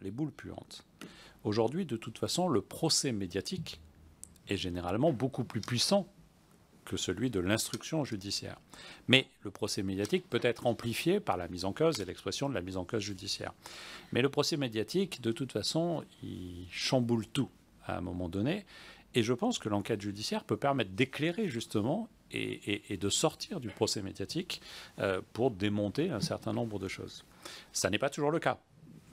les boules puantes. Aujourd'hui, de toute façon, le procès médiatique est généralement beaucoup plus puissant que celui de l'instruction judiciaire. Mais le procès médiatique peut être amplifié par la mise en cause et l'expression de la mise en cause judiciaire. Mais le procès médiatique, de toute façon, il chamboule tout à un moment donné. Et je pense que l'enquête judiciaire peut permettre d'éclairer justement et de sortir du procès médiatique pour démonter un certain nombre de choses. Ça n'est pas toujours le cas.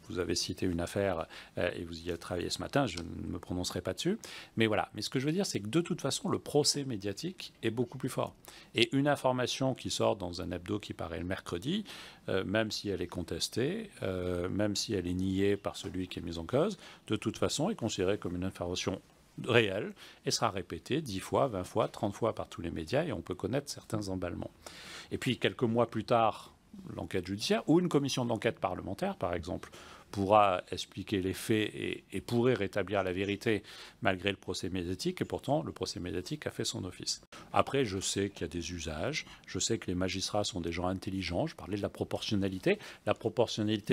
Vous avez cité une affaire et vous y avez travaillé ce matin, je ne me prononcerai pas dessus. Mais voilà. Mais ce que je veux dire, c'est que de toute façon, le procès médiatique est beaucoup plus fort. Et une information qui sort dans un hebdo qui paraît le mercredi, même si elle est contestée, même si elle est niée par celui qui est mis en cause, de toute façon, est considérée comme une information réelle et sera répétée 10 fois, 20 fois, 30 fois par tous les médias et on peut connaître certains emballements. Et puis, quelques mois plus tard, l'enquête judiciaire ou une commission d'enquête parlementaire, par exemple, pourra expliquer les faits et pourrait rétablir la vérité malgré le procès médiatique. Et pourtant, le procès médiatique a fait son office. Après, je sais qu'il y a des usages. Je sais que les magistrats sont des gens intelligents. Je parlais de la proportionnalité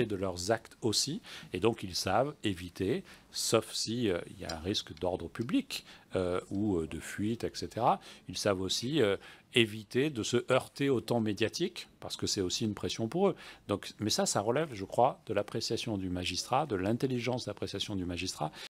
de leurs actes aussi. Et donc, ils savent éviter, sauf s'il y a un risque d'ordre public ou de fuite, etc. Ils savent aussi éviter de se heurter au temps médiatique, parce que c'est aussi une pression pour eux. Donc, mais ça relève, je crois, de l'appréciation du magistrat, de l'intelligence d'appréciation du magistrat,